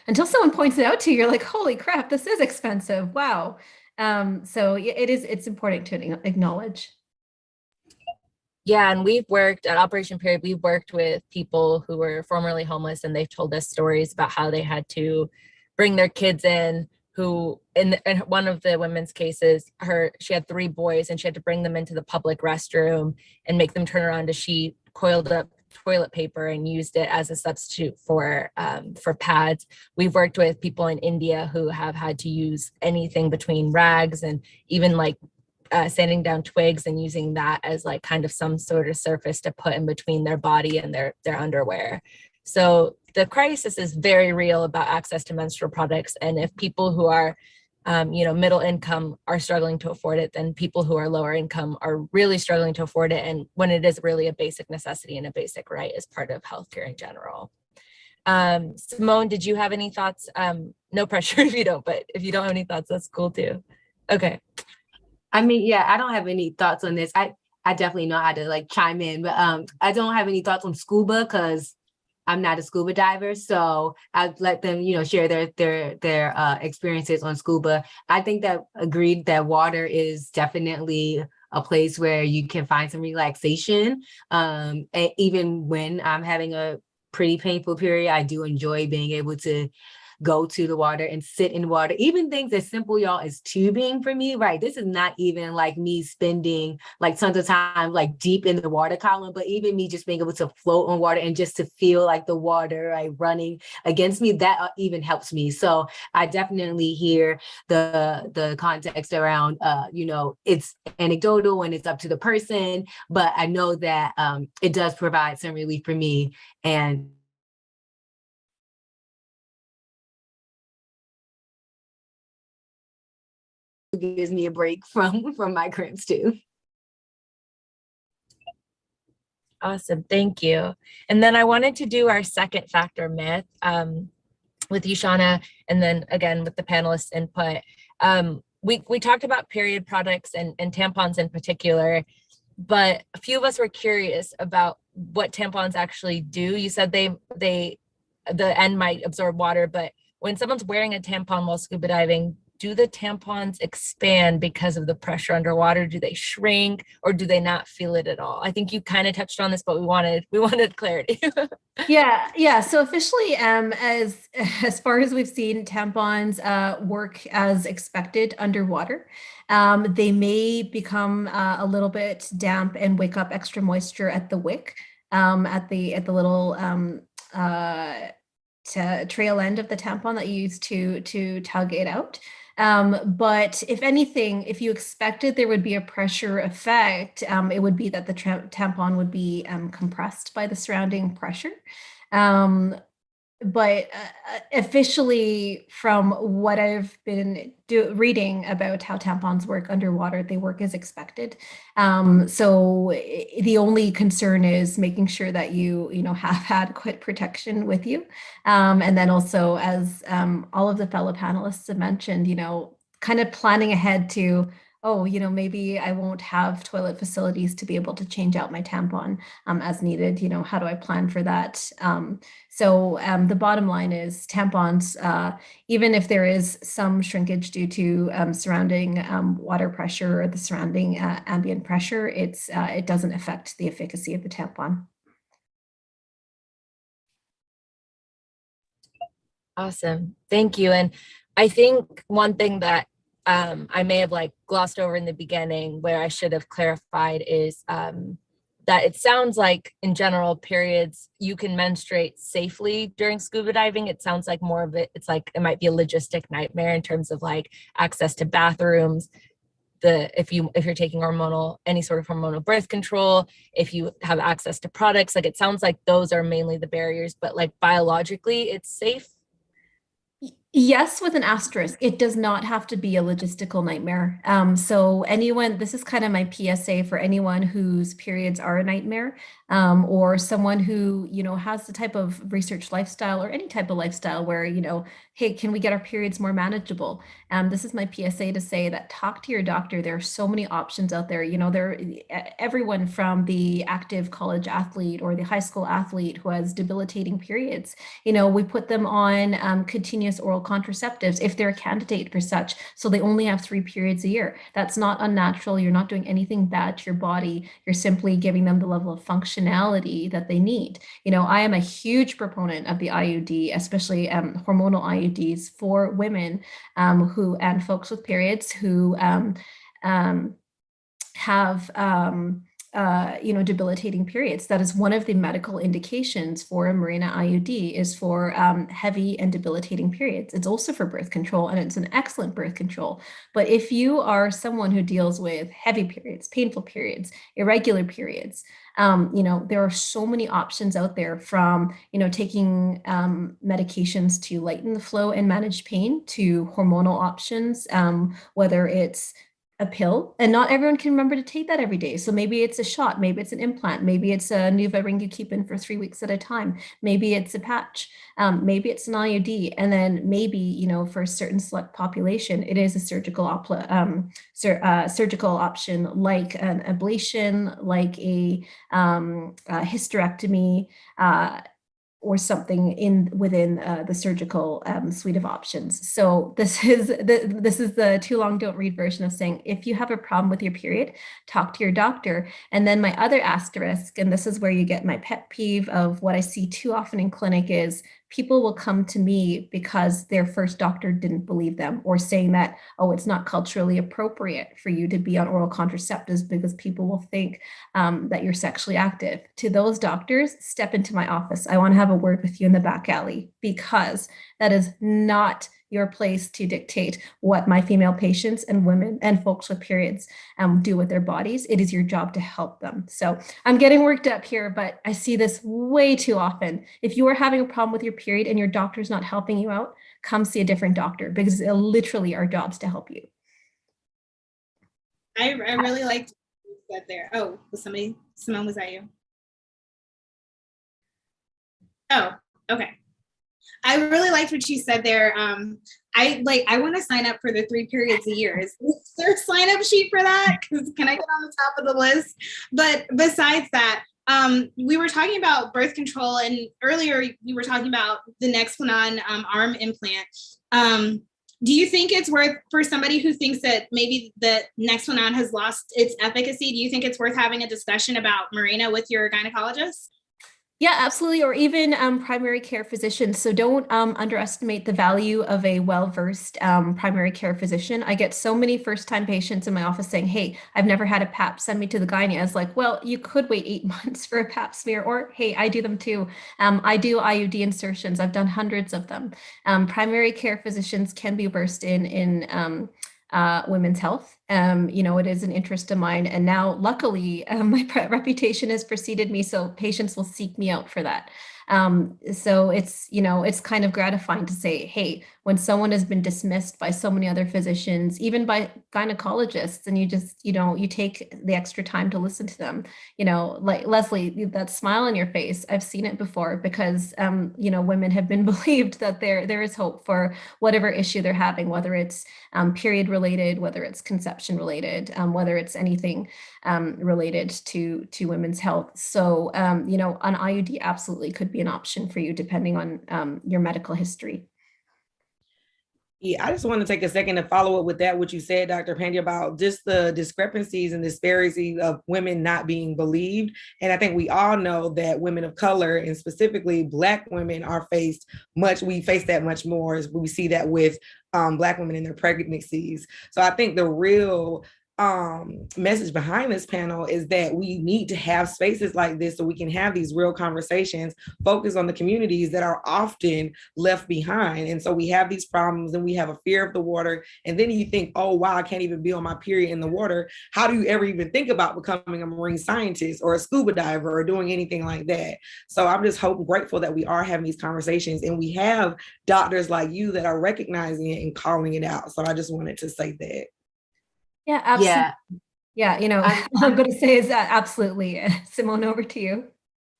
until someone points it out to you, you're like, holy crap, this is expensive. Wow. So it's important to acknowledge. Yeah, and we've worked at Operation Period. We've worked with people who were formerly homeless, and they've told us stories about how they had to bring their kids in, who in one of the women's cases, she had 3 boys, and she had to bring them into the public restroom and make them turn around as she coiled up toilet paper and used it as a substitute for pads. We've worked with people in India who have had to use anything between rags and even like sanding down twigs and using that as like kind of some sort of surface to put in between their body and their underwear. So the crisis is very real about access to menstrual products. And if people who are middle income are struggling to afford it, then people who are lower income are really struggling to afford it. And when it is really a basic necessity and a basic right as part of healthcare in general. Simone, did you have any thoughts? No pressure if you don't, but if you don't have any thoughts, that's cool too. Okay. I mean, yeah, I don't have any thoughts on this. I definitely know how to like chime in, but I don't have any thoughts on scuba because I'm not a scuba diver, so I'd let them, share their experiences on scuba. I think that agreed that water is definitely a place where you can find some relaxation. And even when I'm having a pretty painful period, I do enjoy being able to go to the water and sit in water. Even things as simple, y'all, as tubing for me, right? This is not even like me spending like tons of time like deep in the water column, but even me just being able to float on water and just to feel like the water like running against me, that even helps me. So I definitely hear the context around, it's anecdotal and it's up to the person, but I know that it does provide some relief for me. And gives me a break from my cramps too. Awesome, thank you. And then I wanted to do our second factor myth with you, Shauna, and then again with the panelists' input. We talked about period products and tampons in particular, but a few of us were curious about what tampons actually do. You said the end might absorb water, but when someone's wearing a tampon while scuba diving, do the tampons expand because of the pressure underwater? Do they shrink, or do they not feel it at all? I think you kind of touched on this, but we wanted clarity. Yeah. So officially, as far as we've seen, tampons work as expected underwater. They may become a little bit damp and wake up extra moisture at the wick, at the little trail end of the tampon that you use to tug it out. But if anything, if you expected there would be a pressure effect, it would be that the tampon would be compressed by the surrounding pressure. But officially, from what I've been reading about how tampons work underwater, they work as expected. So the only concern is making sure that you have adequate protection with you. And then also, as all of the fellow panelists have mentioned, kind of planning ahead to oh, maybe I won't have toilet facilities to be able to change out my tampon as needed. How do I plan for that? So the bottom line is tampons, even if there is some shrinkage due to surrounding water pressure or the surrounding ambient pressure, it doesn't affect the efficacy of the tampon. Awesome. Thank you. And I think one thing that I may have glossed over in the beginning where I should have clarified is that it sounds like in general periods, you can menstruate safely during scuba diving. It sounds like more of it's like it might be a logistic nightmare in terms of access to bathrooms, if you're taking any sort of hormonal birth control, if you have access to products, it sounds like those are mainly the barriers, but biologically it's safe. Yes, with an asterisk. It does not have to be a logistical nightmare. So this is kind of my PSA for anyone whose periods are a nightmare, or someone who, has the type of research lifestyle or any type of lifestyle where, hey, can we get our periods more manageable? This is my PSA to say that talk to your doctor. There are so many options out there. Everyone from the active college athlete or the high school athlete who has debilitating periods, we put them on continuous oral contraceptives if they're a candidate for such. So they only have 3 periods a year. That's not unnatural. You're not doing anything bad to your body. You're simply giving them the level of functionality that they need. I am a huge proponent of the IUD, especially hormonal IUDs for women and folks with periods who have debilitating periods. That is one of the medical indications for a Mirena IUD is for heavy and debilitating periods. It's also for birth control, and it's an excellent birth control. But if you are someone who deals with heavy periods, painful periods, irregular periods, there are so many options out there from, taking medications to lighten the flow and manage pain to hormonal options, whether it's a pill, and not everyone can remember to take that every day. So maybe it's a shot, maybe it's an implant, maybe it's a Nuva ring you keep in for 3 weeks at a time, maybe it's a patch, maybe it's an IUD, and then maybe for a certain select population, it is a surgical option like an ablation, like a hysterectomy, or something within the surgical suite of options. So this is the too long don't read version of saying, if you have a problem with your period, talk to your doctor. And then my other asterisk, and this is where you get my pet peeve of what I see too often in clinic, is people will come to me because their first doctor didn't believe them, or saying that, oh, it's not culturally appropriate for you to be on oral contraceptives because people will think that you're sexually active. To those doctors, step into my office. I want to have a word with you in the back alley, because that is not your place to dictate what my female patients and women and folks with periods do with their bodies. It is your job to help them. So I'm getting worked up here, but I see this way too often. If you are having a problem with your period and your doctor's not helping you out, come see a different doctor, because it's literally our jobs to help you. I really liked what you said there. Oh, Simone, was that you? Oh, okay. I really liked what you said there. I want to sign up for the 3 periods a year. Is there a sign up sheet for that? Can I get on the top of the list? But besides that, we were talking about birth control, and earlier we were talking about the Nexplanon arm implant. Do you think it's worth, for somebody who thinks that maybe the Nexplanon has lost its efficacy, do you think it's worth having a discussion about Mirena with your gynecologist? Yeah, absolutely. Or even primary care physicians. So don't underestimate the value of a well-versed primary care physician. I get so many first-time patients in my office saying, hey, I've never had a pap, send me to the gynae. I was like, well, you could wait 8 months for a pap smear, or hey, I do them too. I do IUD insertions. I've done hundreds of them. Primary care physicians can be versed in women's health. It is an interest of mine. And now, luckily, my reputation has preceded me, so patients will seek me out for that. So it's kind of gratifying to say, hey, when someone has been dismissed by so many other physicians, even by gynecologists, and you take the extra time to listen to them, like Leslie, that smile on your face, I've seen it before, because, women have been believed that there is hope for whatever issue they're having, whether it's period related, whether it's conception contraception related, whether it's anything related to women's health. So, you know, an IUD absolutely could be an option for you depending on your medical history. Yeah, I just want to take a second to follow up with that, what you said, Dr. Pandy, about just the discrepancies and disparities of women not being believed. And I think we all know that women of color, and specifically Black women, we face that much more, as we see that with Black women in their pregnancies. So I think the real message behind this panel is that we need to have spaces like this so we can have these real conversations, focus on the communities that are often left behind. And so we have these problems and we have a fear of the water. And then you think, oh, wow, I can't even be on my period in the water. How do you ever even think about becoming a marine scientist or a scuba diver or doing anything like that? So I'm just grateful that we are having these conversations and we have doctors like you that are recognizing it and calling it out. So I just wanted to say that. Yeah, absolutely. Yeah, you know, I'm going to say is that absolutely. Simone, over to you.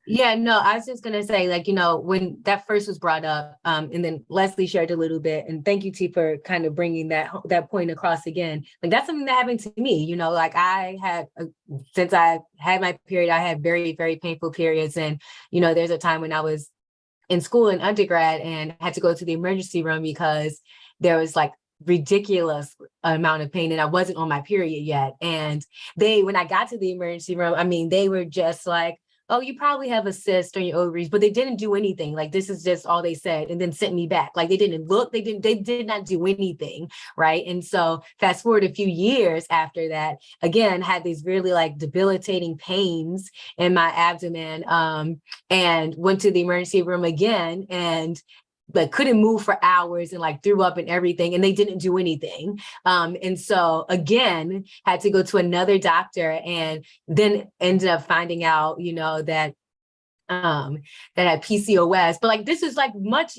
Yeah, no, I was just going to say, like, you know, when that first was brought up, and then Leslie shared a little bit, and thank you, T, for kind of bringing that point across again. Like, that's something that happened to me, you know, like since I had my period, I had very, very painful periods. And, you know, there's a time when I was in school in undergrad and had to go to the emergency room because there was like ridiculous amount of pain and I wasn't on my period yet. And when I got to the emergency room, I mean, they were just like, oh, you probably have a cyst on your ovaries, but they didn't do anything. Like, this is just all they said, and then sent me back. Like, they didn't look, they did not do anything. Right. And so fast forward a few years after that, again, had these really like debilitating pains in my abdomen, and went to the emergency room again and like couldn't move for hours and like threw up and everything, and they didn't do anything. And so again, had to go to another doctor, and then ended up finding out, you know, that that had PCOS. But like, this is like much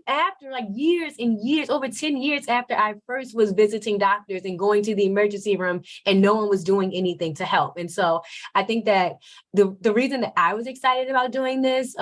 after, like years and years, over 10 years after I first was visiting doctors and going to the emergency room, and no one was doing anything to help. And so I think that the reason that I was excited about doing this,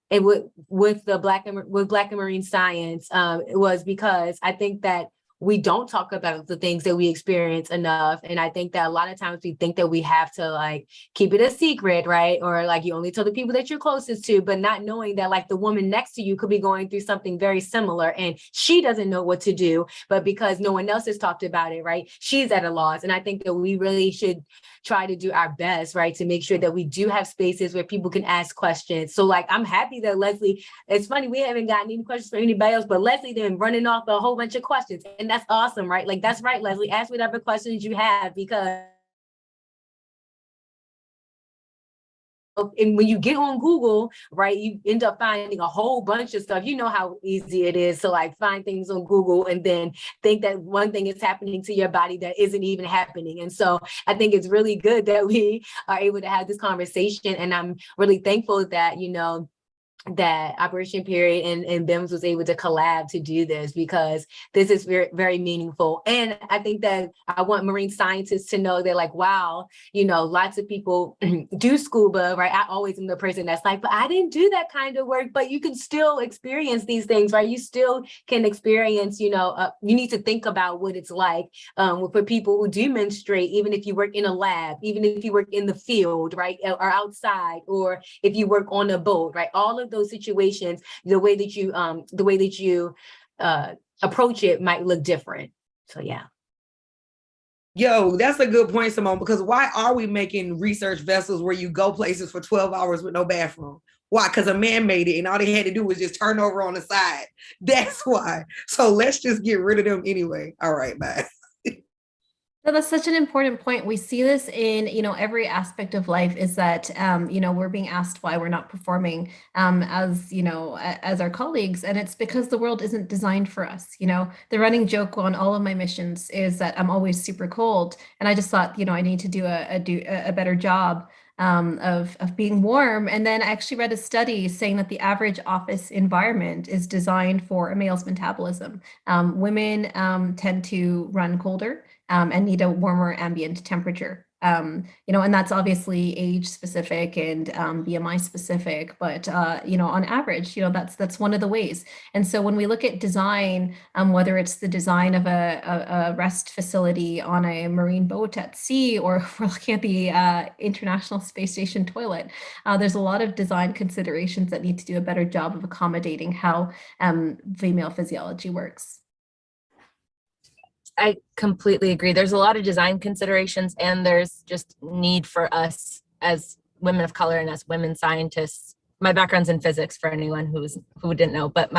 and with Black and Marine Science, it was because I think that we don't talk about the things that we experience enough. And I think that a lot of times we think that we have to like keep it a secret, right? Or like you only tell the people that you're closest to, but not knowing that like the woman next to you could be going through something very similar and she doesn't know what to do, but because no one else has talked about it, right? She's at a loss. And I think that we really should try to do our best, right? To make sure that we do have spaces where people can ask questions. So like, I'm happy that Leslie, it's funny, we haven't gotten any questions from anybody else, but Leslie then running off a whole bunch of questions. And that's awesome, right? Like, that's right, Leslie, ask whatever questions you have, because and when you get on Google, right, you end up finding a whole bunch of stuff. You know how easy it is to like find things on Google and then think that one thing is happening to your body that isn't even happening. And so I think it's really good that we are able to have this conversation. And I'm really thankful that, you know, that Operation Period and BIMS was able to collab to do this, because this is very, very meaningful. And I think that I want marine scientists to know that, like, wow, you know, lots of people do scuba, right? I always am the person that's like, but I didn't do that kind of work, but you can still experience these things, right? You still can experience, you know, you need to think about what it's like for people who do menstruate, even if you work in a lab, even if you work in the field, right? Or outside, or if you work on a boat, right? All of those situations, the way that you approach it might look different. So yeah. Yo, that's a good point, Simone, because why are we making research vessels where you go places for 12 hours with no bathroom? Why? Because a man made it and all they had to do was just turn over on the side. That's why. So let's just get rid of them anyway. All right, bye. So that's such an important point. We see this in, you know, every aspect of life, is that, you know, we're being asked why we're not performing as, you know, as our colleagues. And it's because the world isn't designed for us. You know, the running joke on all of my missions is that I'm always super cold. And I just thought, you know, I need to do a better job of being warm. And then I actually read a study saying that the average office environment is designed for a male's metabolism. Women tend to run colder and need a warmer ambient temperature. And that's obviously age specific and BMI specific, but on average, that's one of the ways. And so when we look at design, whether it's the design of a rest facility on a marine boat at sea, or if we're looking at the International Space Station toilet, there's a lot of design considerations that need to do a better job of accommodating how female physiology works. I completely agree. There's a lot of design considerations, and there's just need for us as women of color and as women scientists. My background's in physics, for anyone who didn't know, but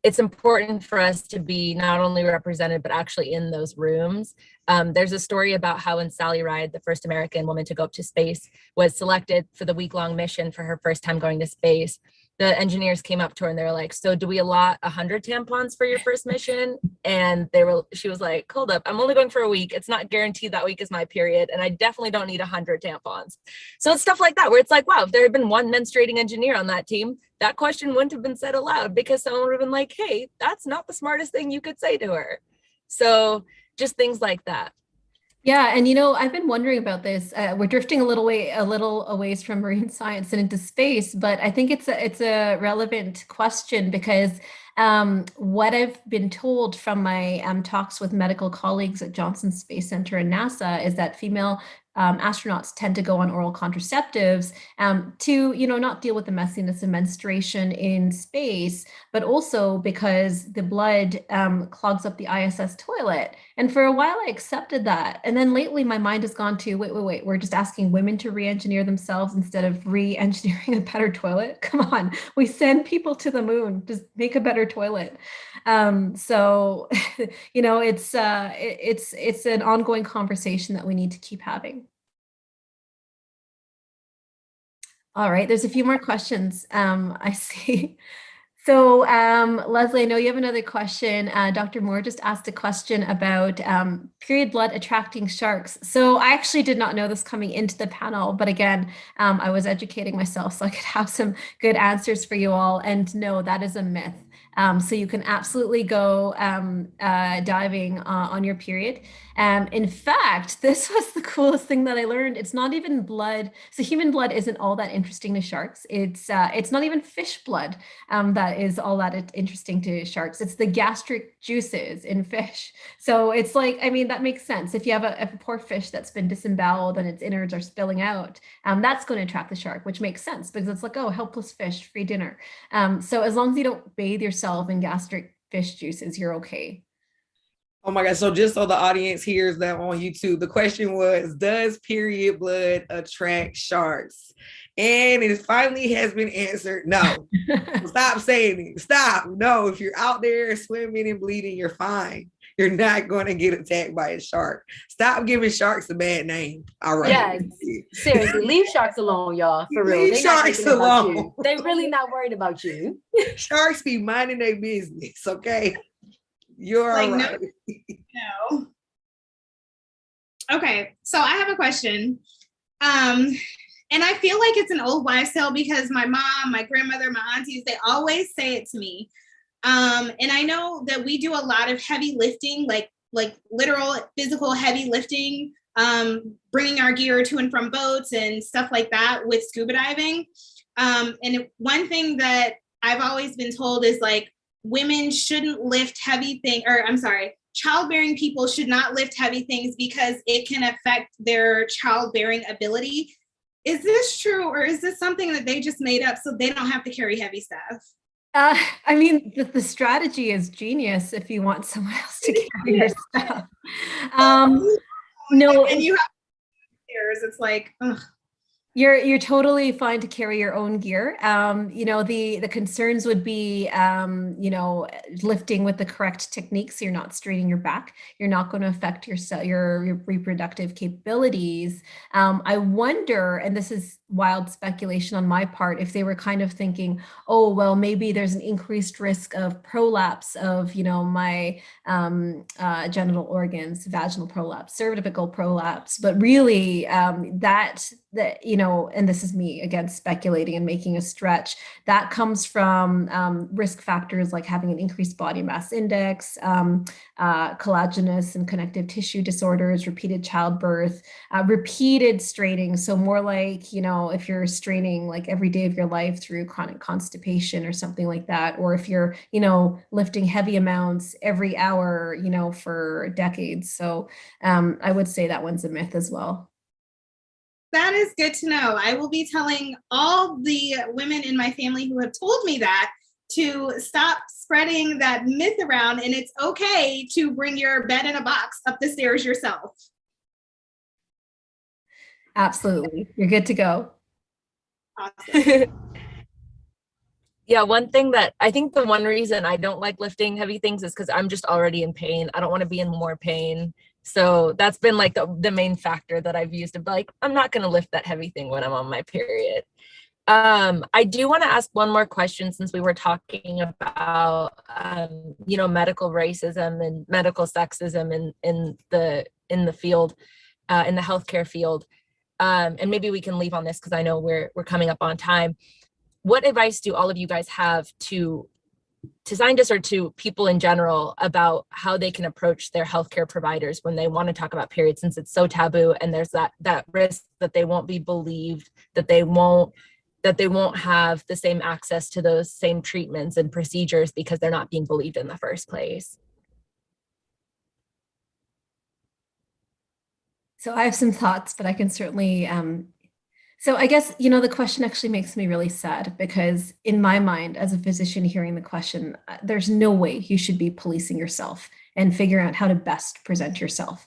it's important for us to be not only represented, but actually in those rooms. There's a story about how when Sally Ride, the first American woman to go up to space, was selected for the week-long mission for her first time going to space, the engineers came up to her and they were like, so do we allot 100 tampons for your first mission? And she was like, hold up, I'm only going for a week. It's not guaranteed that week is my period. And I definitely don't need 100 tampons. So it's stuff like that, where it's like, wow, if there had been one menstruating engineer on that team, that question wouldn't have been said aloud, because someone would have been like, hey, that's not the smartest thing you could say to her. So just things like that. Yeah, and I've been wondering about this. We're drifting a little away from marine science and into space, but I think it's a relevant question, because what I've been told from my talks with medical colleagues at Johnson Space Center and NASA is that female astronauts tend to go on oral contraceptives to, not deal with the messiness of menstruation in space, but also because the blood clogs up the ISS toilet. And for a while, I accepted that. And then lately, my mind has gone to, wait, we're just asking women to re-engineer themselves instead of re-engineering a better toilet? Come on, we send people to the moon, just make a better toilet. So, it's an ongoing conversation that we need to keep having. All right, there's a few more questions I see. So Leslie, I know you have another question. Dr. Moore just asked a question about period blood attracting sharks. So I actually did not know this coming into the panel, but again, I was educating myself so I could have some good answers for you all. And no, that is a myth. So you can absolutely go diving on your period. In fact, this was the coolest thing that I learned. It's not even blood. So human blood isn't all that interesting to sharks. It's not even fish blood that is all that interesting to sharks. It's the gastric juices in fish. So it's like, that makes sense. If you have a poor fish that's been disemboweled and its innards are spilling out, that's going to attract the shark, which makes sense because it's like, oh, helpless fish, free dinner. So as long as you don't bathe yourself in gastric fish juices, you're okay. Oh my God. So just so the audience hears that on YouTube, the question was, does period blood attract sharks? And it finally has been answered. No. Stop saying it. Stop. No, if you're out there swimming and bleeding, you're fine. You're not going to get attacked by a shark. Stop giving sharks a bad name. All right. Yes. Seriously, leave sharks alone, y'all. For real. Leave sharks alone. They're really not worried about you. Sharks be minding their business, okay? You're all right. No. Okay, so I have a question. And I feel like it's an old wives' tale because my mom, my grandmother, my aunties, they always say it to me. And I know that we do a lot of heavy lifting, like literal physical heavy lifting, bringing our gear to and from boats and stuff like that with scuba diving. And one thing that I've always been told is like, women shouldn't lift heavy things, childbearing people should not lift heavy things because it can affect their childbearing ability. Is this true, or is this something that they just made up so they don't have to carry heavy stuff? The strategy is genius if you want someone else to carry your stuff. No, and you have stairs. It's like, ugh. You're totally fine to carry your own gear. The concerns would be, lifting with the correct techniques. So you're not straining your back. You're not going to affect your reproductive capabilities. I wonder, and this is wild speculation on my part, if they were kind of thinking, oh, well, maybe there's an increased risk of prolapse of, my genital organs, vaginal prolapse, cervical prolapse, but really and this is me again speculating and making a stretch, that comes from risk factors like having an increased body mass index, collagenous and connective tissue disorders, repeated childbirth, repeated straining. So more like, if you're straining like every day of your life through chronic constipation or something like that, or if you're, lifting heavy amounts every hour, for decades. So I would say that one's a myth as well. That is good to know. I will be telling all the women in my family who have told me that to stop spreading that myth around, and it's okay to bring your bed in a box up the stairs yourself. Absolutely. You're good to go. Awesome. Yeah, one thing that I think the one reason I don't like lifting heavy things is because I'm just already in pain. I don't want to be in more pain. So that's been like the main factor that I've used to be like, I'm not going to lift that heavy thing when I'm on my period. I do want to ask one more question since we were talking about, medical racism and medical sexism in the field, in the healthcare field. And maybe we can leave on this because I know we're coming up on time. What advice do all of you guys have to scientists or to people in general about how they can approach their healthcare providers when they want to talk about periods, since it's so taboo and there's that risk that they won't be believed, that they won't have the same access to those same treatments and procedures because they're not being believed in the first place? So I have some thoughts, but I can certainly so I guess, the question actually makes me really sad because in my mind, as a physician hearing the question, there's no way you should be policing yourself and figuring out how to best present yourself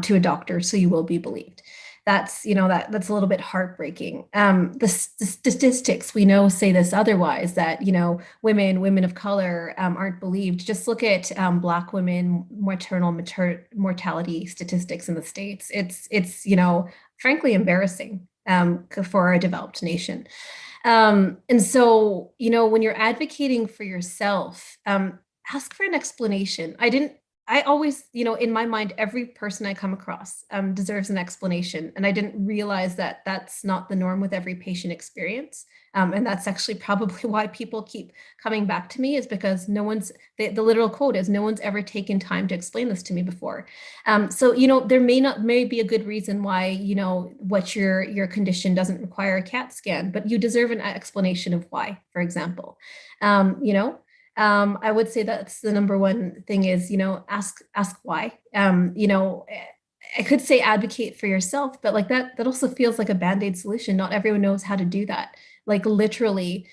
to a doctor so you will be believed. That's, that's a little bit heartbreaking. The statistics we know say this otherwise, that, women of color aren't believed. Just look at Black women maternal mortality statistics in the States. It's frankly embarrassing for a developed nation. And so, when you're advocating for yourself, ask for an explanation. I always, in my mind, every person I come across deserves an explanation. And I didn't realize that that's not the norm with every patient experience. And that's actually probably why people keep coming back to me, is because the literal quote is, no one's ever taken time to explain this to me before. So, there may be a good reason why, what your condition doesn't require a CAT scan, but you deserve an explanation of why, for example. I would say that's the number one thing is, ask why. I could say advocate for yourself, but like that also feels like a Band-Aid solution. Not everyone knows how to do that. Like literally,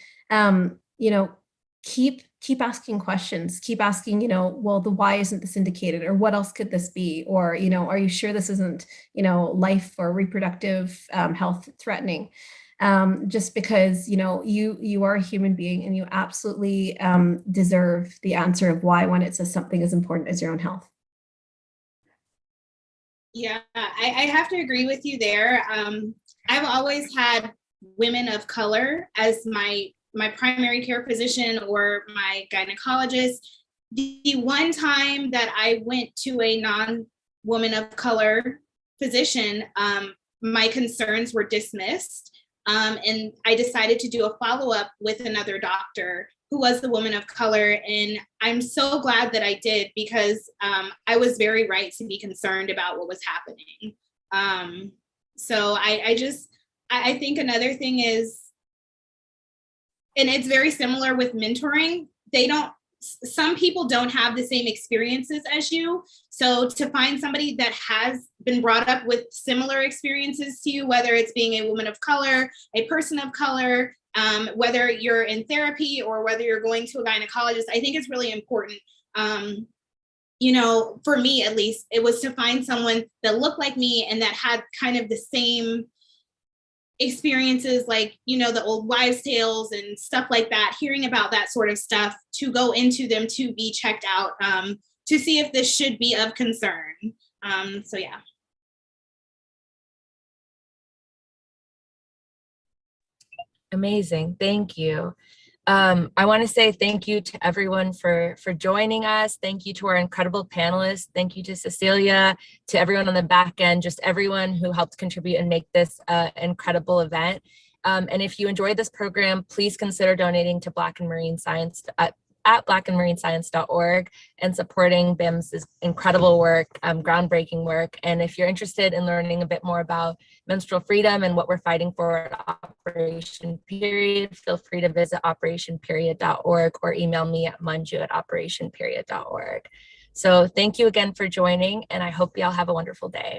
keep asking questions, keep asking, well, the why isn't this indicated, or what else could this be? Or, are you sure this isn't, life or reproductive health threatening? Just because, you are a human being and you absolutely deserve the answer of why when it says something as important as your own health. Yeah, I have to agree with you there. I've always had women of color as my primary care physician or my gynecologist. The one time that I went to a non-woman of color physician, my concerns were dismissed. And I decided to do a follow-up with another doctor who was the woman of color. And I'm so glad that I did, because I was very right to be concerned about what was happening. So I think another thing is, and it's very similar with mentoring, some people don't have the same experiences as you. So to find somebody that has been brought up with similar experiences to you, whether it's being a woman of color, a person of color, whether you're in therapy or whether you're going to a gynecologist, I think it's really important. For me, at least, it was to find someone that looked like me and that had kind of the same experiences, like, the old wives' tales and stuff like that, hearing about that sort of stuff, to go into them, to be checked out, to see if this should be of concern. So yeah. Amazing. Thank you. I want to say thank you to everyone for joining us. Thank you to our incredible panelists. Thank you to Cecilia, to everyone on the back end, just everyone who helped contribute and make this incredible event. And if you enjoyed this program, please consider donating to Black and Marine Science at blackandmarinescience.org and supporting BIMS's incredible work, groundbreaking work. And if you're interested in learning a bit more about menstrual freedom and what we're fighting for at Operation Period, feel free to visit operationperiod.org or email me at manju@operationperiod.org. So thank you again for joining, and I hope y'all have a wonderful day.